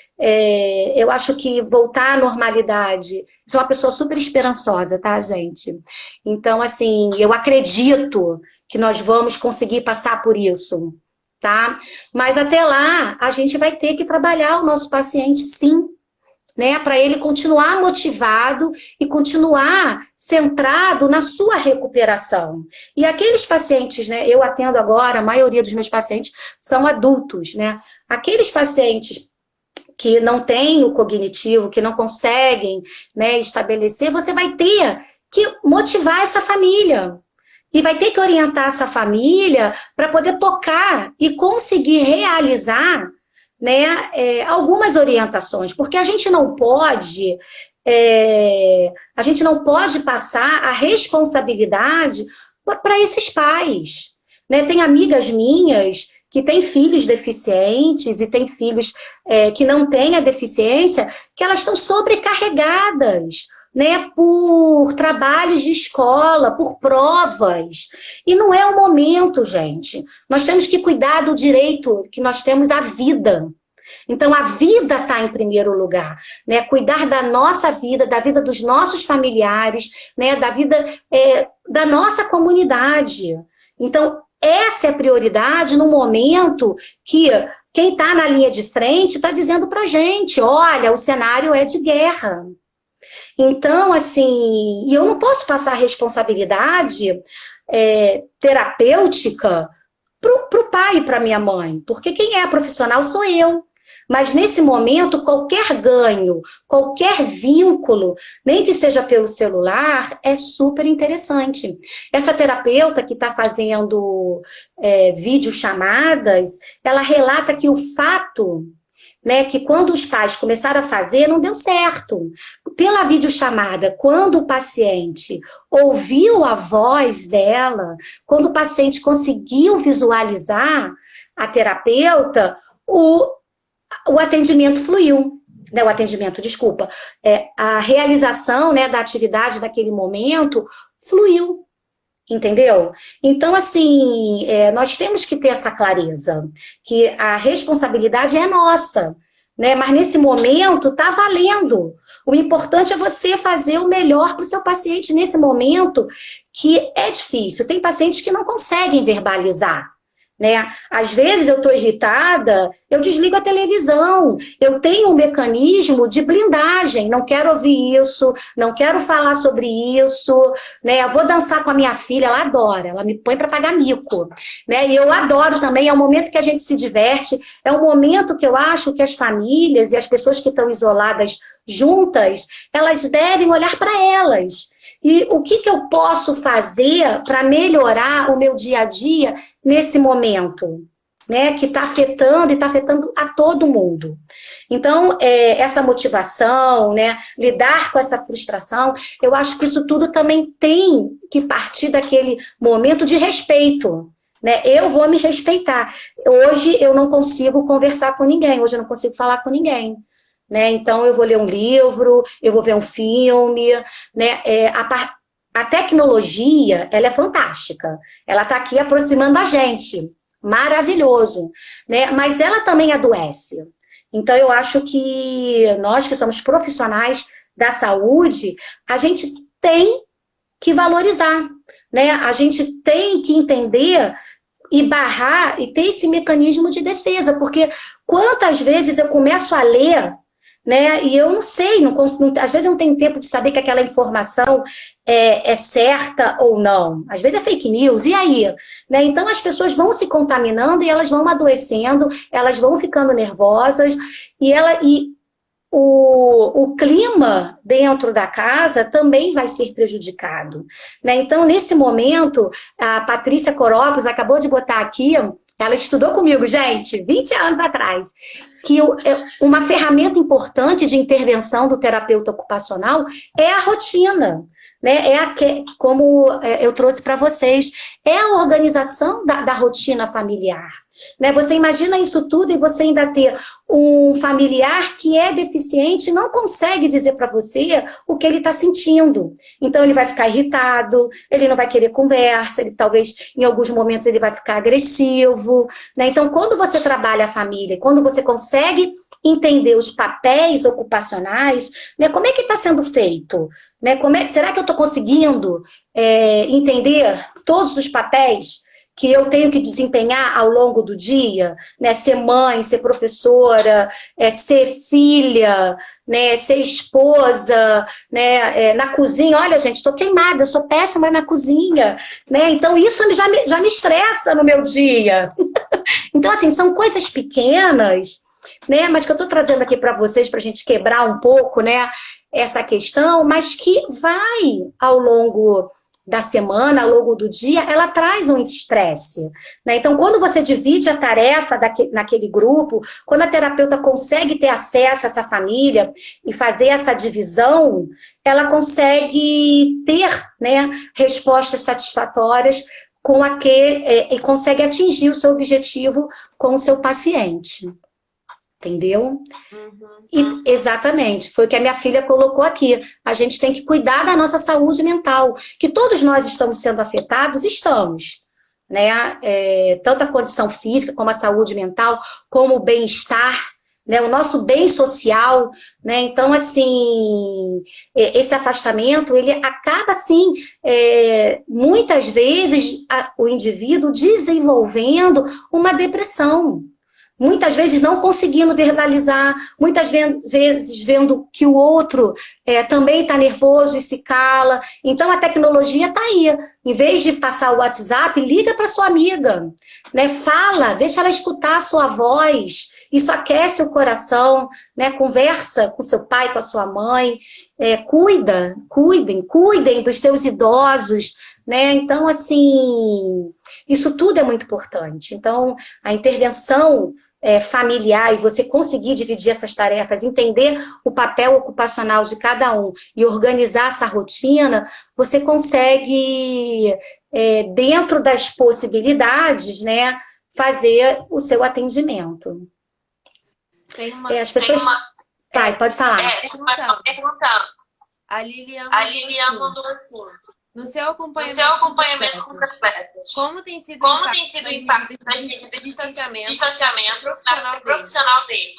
eu acho que voltar à normalidade, sou uma pessoa super esperançosa, tá, gente? Então, assim, eu acredito que nós vamos conseguir passar por isso, tá? Mas até lá, a gente vai ter que trabalhar o nosso paciente, sim, né, para ele continuar motivado e continuar centrado na sua recuperação. E aqueles pacientes, né, eu atendo agora, a maioria dos meus pacientes são adultos, né, aqueles pacientes que não têm o cognitivo, que não conseguem, né, estabelecer, você vai ter que motivar essa família. E vai ter que orientar essa família para poder tocar e conseguir realizar, né, algumas orientações. Porque a gente não pode passar a responsabilidade para esses pais. Né? Tem amigas minhas que têm filhos deficientes e têm filhos que não têm a deficiência, que elas estão sobrecarregadas, né, por trabalhos de escola, por provas. E não é o momento, gente. Nós temos que cuidar do direito que nós temos à vida. Então, a vida está em primeiro lugar, né? Cuidar da nossa vida, da vida dos nossos familiares, né? Da vida da nossa comunidade. Então, essa é a prioridade no momento que quem está na linha de frente está dizendo para a gente, olha, o cenário é de guerra. Então, assim, eu não posso passar a responsabilidade terapêutica para o pai e para minha mãe, porque quem é profissional sou eu. Mas nesse momento, qualquer ganho, qualquer vínculo, nem que seja pelo celular, é super interessante. Essa terapeuta que está fazendo videochamadas, ela relata que o fato, né, que quando os pais começaram a fazer, não deu certo. Pela videochamada, quando o paciente ouviu a voz dela, quando o paciente conseguiu visualizar a terapeuta, o atendimento fluiu. Né, a realização, né, da atividade daquele momento fluiu. Entendeu? Então, assim, nós temos que ter essa clareza, que a responsabilidade é nossa, né? Mas nesse momento está valendo. O importante é você fazer o melhor para o seu paciente nesse momento, que é difícil. Tem pacientes que não conseguem verbalizar. Né? Às vezes eu estou irritada, eu desligo a televisão, eu tenho um mecanismo de blindagem, não quero ouvir isso, não quero falar sobre isso, né? Eu vou dançar com a minha filha, ela adora, ela me põe para pagar mico, né? E eu adoro também, é um momento que a gente se diverte, é um momento que eu acho que as famílias e as pessoas que estão isoladas juntas, elas devem olhar para elas. E o que eu posso fazer para melhorar o meu dia a dia nesse momento, né, que está afetando e está afetando a todo mundo. Então, essa motivação, né, lidar com essa frustração, eu acho que isso tudo também tem que partir daquele momento de respeito. Né? Eu vou me respeitar. Hoje eu não consigo conversar com ninguém, hoje eu não consigo falar com ninguém. Né? Então, eu vou ler um livro, eu vou ver um filme, né? A tecnologia, ela é fantástica, ela está aqui aproximando a gente, maravilhoso, né? Mas ela também adoece. Então, eu acho que nós que somos profissionais da saúde, a gente tem que valorizar, né? A gente tem que entender e barrar e ter esse mecanismo de defesa, porque quantas vezes eu começo a ler, né? E eu não sei, às vezes eu não tenho tempo de saber que aquela informação é certa ou não. Às vezes é fake news, e aí? Né? Então as pessoas vão se contaminando e elas vão adoecendo, elas vão ficando nervosas, e o clima dentro da casa também vai ser prejudicado. Né? Então, nesse momento, a Patrícia Coropes acabou de botar aqui, ela estudou comigo, gente, 20 anos atrás, que uma ferramenta importante de intervenção do terapeuta ocupacional é a rotina, né? Como eu trouxe para vocês, é a organização da rotina familiar. Né? Você imagina isso tudo e você ainda ter um familiar que é deficiente e não consegue dizer para você o que ele está sentindo. Então ele vai ficar irritado, ele não vai querer conversa, ele talvez em alguns momentos ele vai ficar agressivo. Né? Então quando você trabalha a família, quando você consegue entender os papéis ocupacionais, né? Como é que está sendo feito? Né? Será que eu estou conseguindo entender todos os papéis que eu tenho que desempenhar ao longo do dia, né? Ser mãe, ser professora, ser filha, né? Ser esposa, né? Na cozinha, olha, gente, estou queimada, eu sou péssima na cozinha, né? Então isso já me estressa no meu dia. Então, assim, são coisas pequenas, né? Mas que eu estou trazendo aqui para vocês, para a gente quebrar um pouco, né? Essa questão, mas que vai ao longo da semana, ao longo do dia, ela traz um estresse, né? Então, quando você divide a tarefa naquele grupo, quando a terapeuta consegue ter acesso a essa família e fazer essa divisão, ela consegue ter, né, respostas satisfatórias e consegue atingir o seu objetivo com o seu paciente. Entendeu? Exatamente, foi o que a minha filha colocou aqui. A gente tem que cuidar da nossa saúde mental, que todos nós estamos sendo afetados, estamos, né? Tanto a condição física, como a saúde mental, como o bem-estar, né? O nosso bem social, né? Então, assim, esse afastamento, ele acaba, assim, muitas vezes, o indivíduo desenvolvendo uma depressão. Muitas vezes não conseguindo verbalizar, muitas vezes vendo que o outro também está nervoso e se cala. Então a tecnologia está aí. Em vez de passar o WhatsApp, liga para sua amiga, né? Fala, deixa ela escutar a sua voz. Isso aquece o coração, né? Conversa com seu pai, com a sua mãe. Cuidem dos seus idosos, né? Então, assim, isso tudo é muito importante. Então, a intervenção familiar e você conseguir dividir essas tarefas, entender o papel ocupacional de cada um e organizar essa rotina, você consegue, dentro das possibilidades, né, fazer o seu atendimento. As pessoas... Vai, pode falar. Perguntando. A Lilian mandou assim. No seu acompanhamento com atletas, como tem sido o impacto das medidas de distanciamento profissional dele?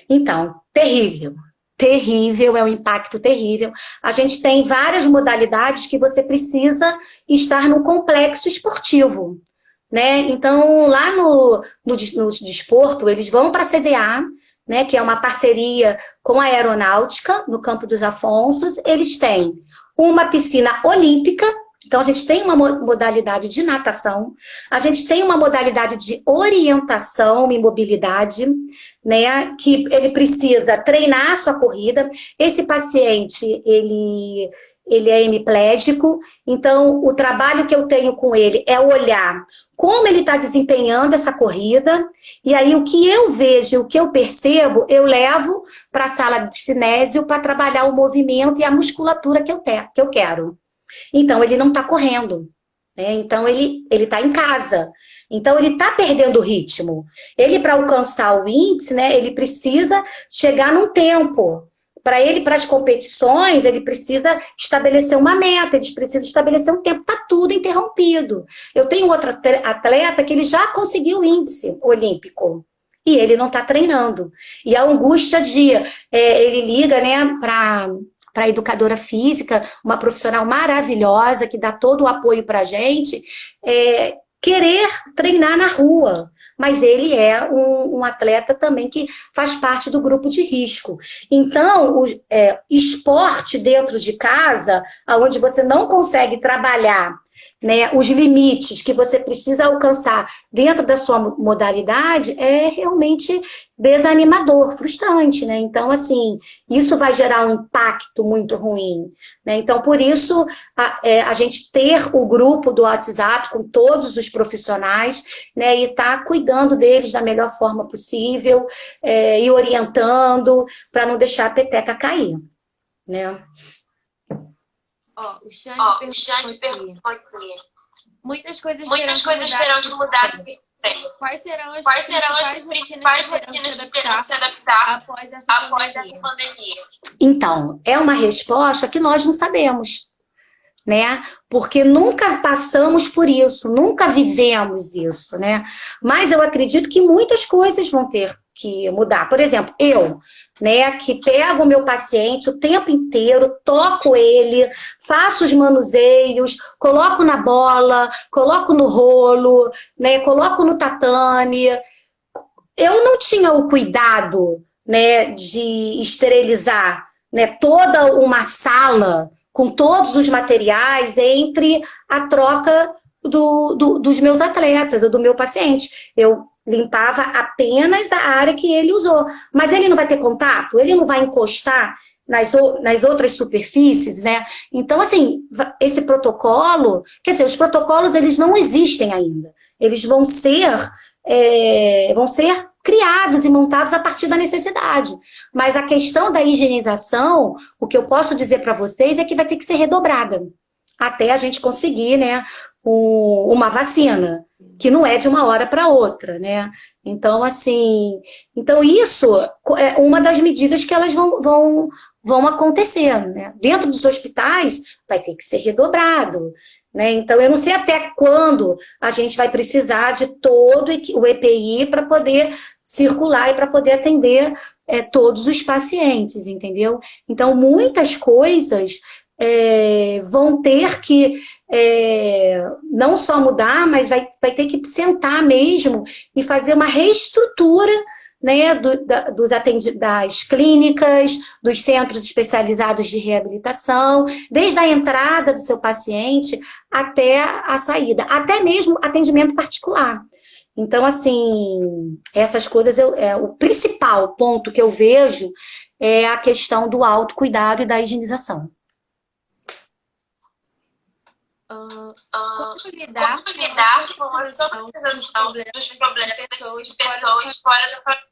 Então, terrível. Terrível, é um impacto terrível. A gente tem várias modalidades que você precisa estar no complexo esportivo, né? Então, lá no desporto, eles vão para a CDA, né, que é uma parceria com a aeronáutica, no Campo dos Afonsos. Eles têm uma piscina olímpica, então a gente tem uma modalidade de natação, a gente tem uma modalidade de orientação e mobilidade, né, que ele precisa treinar a sua corrida. Esse paciente, ele é hemiplégico, então o trabalho que eu tenho com ele é olhar como ele está desempenhando essa corrida, e aí o que eu vejo, o que eu percebo, eu levo para a sala de cinésio para trabalhar o movimento e a musculatura que eu quero. Então, ele não está correndo, né? Então, ele está em casa. Então, ele está perdendo o ritmo. Ele, para alcançar o índice, né, ele precisa chegar num tempo. Para ele, para as competições, ele precisa estabelecer uma meta, ele precisa estabelecer um tempo, está tudo interrompido. Eu tenho outro atleta que ele já conseguiu o índice olímpico e ele não está treinando. E a angústia ele liga, né, para a educadora física, uma profissional maravilhosa que dá todo o apoio para a gente, querer treinar na rua. Mas ele é um atleta também que faz parte do grupo de risco. Então, o esporte dentro de casa, onde você não consegue trabalhar, né, os limites que você precisa alcançar dentro da sua modalidade, é realmente desanimador, frustrante, né? Então, assim, isso vai gerar um impacto muito ruim, né? Então, por isso, a gente ter o grupo do WhatsApp com todos os profissionais, né, e estar cuidando deles da melhor forma possível, e orientando para não deixar a peteca cair, né? O Xande perguntou aqui. Muitas coisas terão de mudar. Quais serão as principais rotinas que terão de se adaptar após essa pandemia? Então, é uma resposta que nós não sabemos, né? Porque nunca passamos por isso, nunca vivemos isso, né? Mas eu acredito que muitas coisas vão ter que mudar. Por exemplo, eu, né, que pego o meu paciente o tempo inteiro, toco ele, faço os manuseios, coloco na bola, coloco no rolo, né, coloco no tatame. Eu não tinha o cuidado, né, de esterilizar, né, toda uma sala com todos os materiais entre a troca dos meus atletas, ou do meu paciente. Eu limpava apenas a área que ele usou. Mas ele não vai ter contato? Ele não vai encostar nas outras superfícies, né? Então, assim, esse protocolo... Quer dizer, os protocolos, eles não existem ainda. Eles vão ser criados e montados a partir da necessidade. Mas a questão da higienização, o que eu posso dizer para vocês é que vai ter que ser redobrada até a gente conseguir, né, uma vacina, que não é de uma hora para outra, né? Então, assim, isso é uma das medidas que elas vão acontecer, né? Dentro dos hospitais vai ter que ser redobrado, né? Então, eu não sei até quando a gente vai precisar de todo o EPI para poder circular e para poder atender todos os pacientes, entendeu? Então, muitas coisas vão ter que não só mudar, mas vai ter que sentar mesmo e fazer uma reestrutura, né, das clínicas, dos centros especializados de reabilitação, desde a entrada do seu paciente até a saída, até mesmo atendimento particular. Então, assim, essas coisas, o principal ponto que eu vejo é a questão do autocuidado e da higienização. Como lidar com a sobrecarga dos problemas de pessoas fora da família?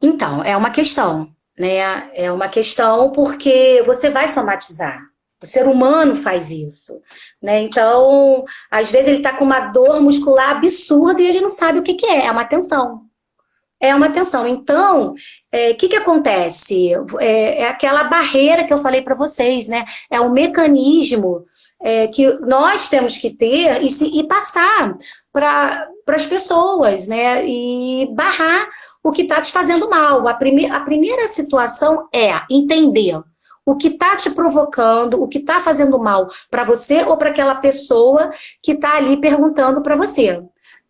Então, é uma questão, né? É uma questão porque você vai somatizar. O ser humano faz isso, né? Então, às vezes ele está com uma dor muscular absurda e ele não sabe o que é uma tensão. É uma tensão. Então, o que acontece? É aquela barreira que eu falei para vocês, né? É um mecanismo que nós temos que ter e passar para as pessoas, né? E barrar o que está te fazendo mal. A primeira situação é entender o que está te provocando, o que está fazendo mal para você ou para aquela pessoa que está ali perguntando para você,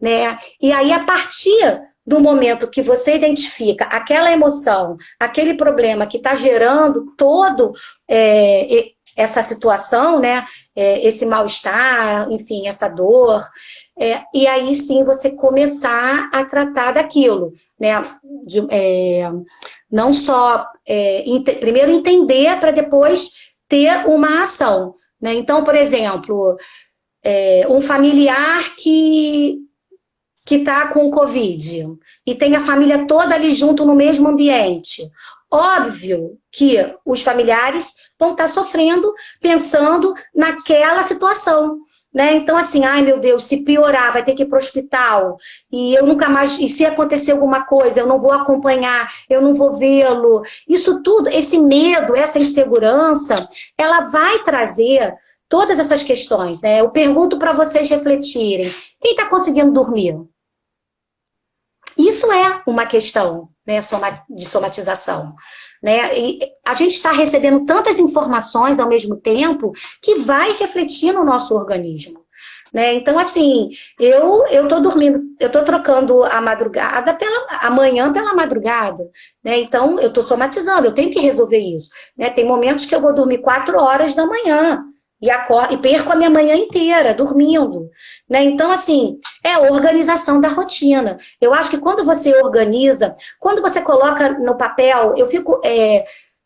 né? E aí, a partir do momento que você identifica aquela emoção, aquele problema que está gerando todo essa situação, né? Esse mal-estar, enfim, essa dor, e aí sim você começar a tratar daquilo, né? Não só primeiro entender para depois ter uma ação, né? Então, por exemplo, um familiar que está com o Covid e tem a família toda ali junto no mesmo ambiente. Óbvio que os familiares vão estar sofrendo, pensando naquela situação, né? Então, assim, ai meu Deus, se piorar, vai ter que ir para o hospital, e eu nunca mais, e se acontecer alguma coisa, eu não vou acompanhar, eu não vou vê-lo. Isso tudo, esse medo, essa insegurança, ela vai trazer todas essas questões, né? Eu pergunto para vocês refletirem. Quem está conseguindo dormir? Isso é uma questão, né, de somatização, né? E a gente está recebendo tantas informações ao mesmo tempo que vai refletir no nosso organismo, né? Então, assim, eu estou dormindo, eu estou trocando a madrugada a manhã pela madrugada, né? Então, eu estou somatizando, eu tenho que resolver isso, né? Tem momentos que eu vou dormir 4 horas da manhã, e perco a minha manhã inteira dormindo, né? Então, assim, é a organização da rotina. Eu acho que quando você organiza, quando você coloca no papel,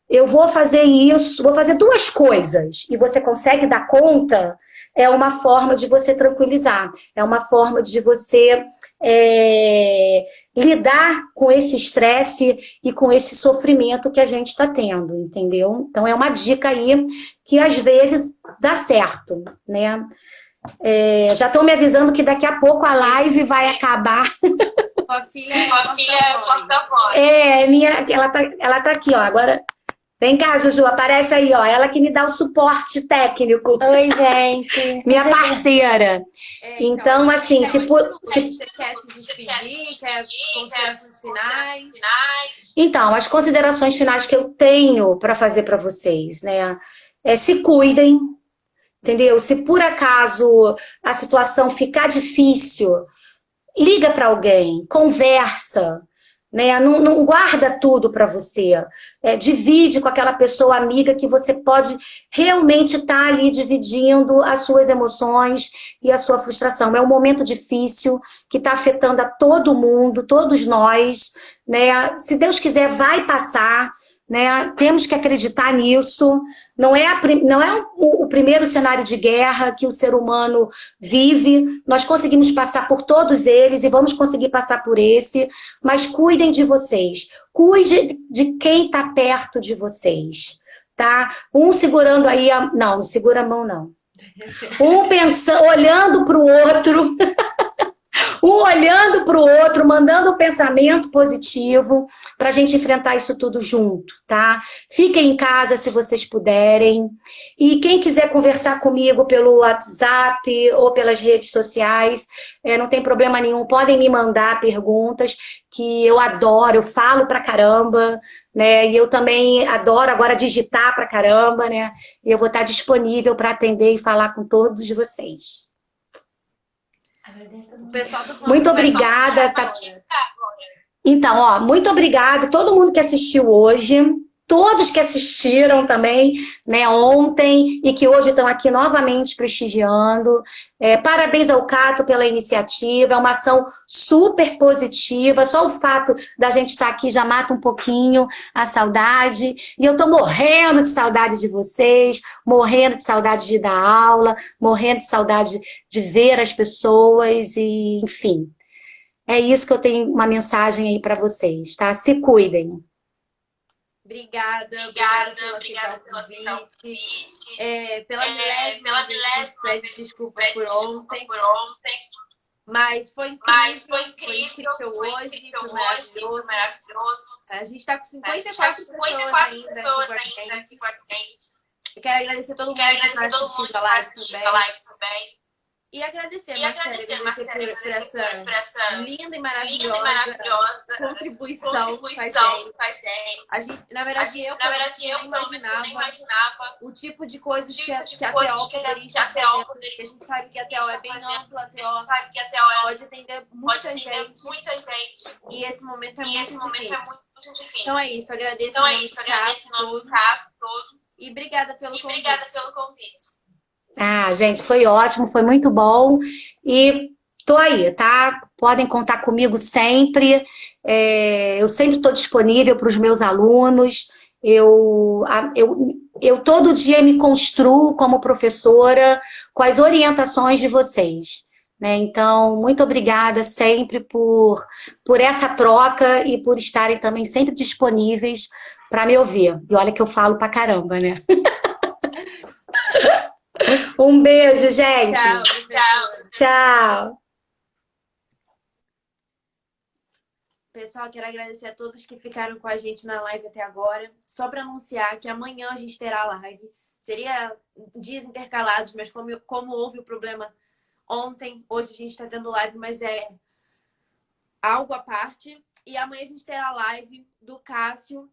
eu vou fazer isso, vou fazer 2 coisas, e você consegue dar conta, é uma forma de você tranquilizar, é uma forma de você lidar com esse estresse e com esse sofrimento que a gente está tendo, entendeu? Então, é uma dica aí que às vezes dá certo, né? Já estão me avisando que daqui a pouco a live vai acabar. Sua filha é porta-voz. Ela tá aqui, ó, agora Vem cá, Juju, aparece aí, ó. Ela que me dá o suporte técnico. Oi, gente. Minha parceira. Então, assim, se você quer se despedir, quer considerações finais? Então, as considerações finais que eu tenho para fazer para vocês, né? Se cuidem, entendeu? Se por acaso a situação ficar difícil, liga para alguém, conversa, né? Não guarda tudo para você. Divide com aquela pessoa amiga que você pode realmente estar ali dividindo as suas emoções e a sua frustração. É um momento difícil que está afetando a todo mundo, todos nós, né? Se Deus quiser, vai passar, né? Temos que acreditar nisso. Não é o primeiro cenário de guerra que o ser humano vive. Nós conseguimos passar por todos eles e vamos conseguir passar por esse. Mas cuidem de vocês. Cuide de quem está perto de vocês, tá? Um segurando aí não segura a mão, não. Um pensando, olhando para o outro. Um olhando para o outro, mandando um pensamento positivo para a gente enfrentar isso tudo junto, tá? Fiquem em casa se vocês puderem. E quem quiser conversar comigo pelo WhatsApp ou pelas redes sociais, não tem problema nenhum. Podem me mandar perguntas que eu adoro, eu falo pra caramba, né? E eu também adoro agora digitar pra caramba, né? E eu vou estar disponível para atender e falar com todos vocês. Muito obrigada. Então, ó, muito obrigada a todo mundo que assistiu hoje, todos que assistiram também, né, ontem e que hoje estão aqui novamente prestigiando. Parabéns ao Cato pela iniciativa, é uma ação super positiva. Só o fato da gente estar aqui já mata um pouquinho a saudade. E eu estou morrendo de saudade de vocês, morrendo de saudade de dar aula, morrendo de saudade de ver as pessoas e, enfim. É isso que eu tenho uma mensagem aí para vocês, tá? Se cuidem. Obrigada pelo convite. Pela milésima vez, pede desculpa por ontem. Mas foi incrível hoje, foi maravilhoso. A gente está com 54 pessoas ainda aqui com a gente. Eu quero agradecer todo mundo que está assistindo a live também. E agradecer, Marcele, por essa linda e maravilhosa contribuição com a gente. A gente, na verdade, eu nem imaginava o tipo de coisas que a TO poderia estar fazendo. Porque a gente sabe que a TO é bem ampla, a TO pode atender muita gente. E esse momento é muito difícil. Então é isso, agradeço em nome do CAP todo. E obrigada pelo convite. Ah, gente, foi ótimo, foi muito bom e tô aí, tá? Podem contar comigo sempre. Eu sempre estou disponível para os meus alunos. Eu todo dia me construo como professora com as orientações de vocês, né? Então, muito obrigada sempre por essa troca e por estarem também sempre disponíveis para me ouvir. E olha que eu falo pra caramba, né? Um beijo, gente. Tchau. Pessoal, quero agradecer a todos que ficaram com a gente na live até agora. Só para anunciar que amanhã a gente terá live. Seria dias intercalados, mas como houve o problema ontem, hoje a gente está tendo live, mas é algo à parte. E amanhã a gente terá live do Cássio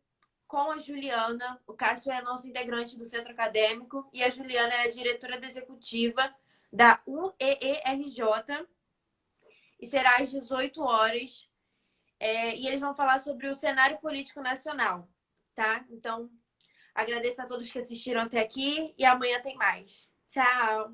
com a Juliana. O Cássio é nosso integrante do centro acadêmico e a Juliana é a diretora executiva da UEERJ e será às 18 horas. E eles vão falar sobre o cenário político nacional, tá? Então, agradeço a todos que assistiram até aqui e amanhã tem mais. Tchau!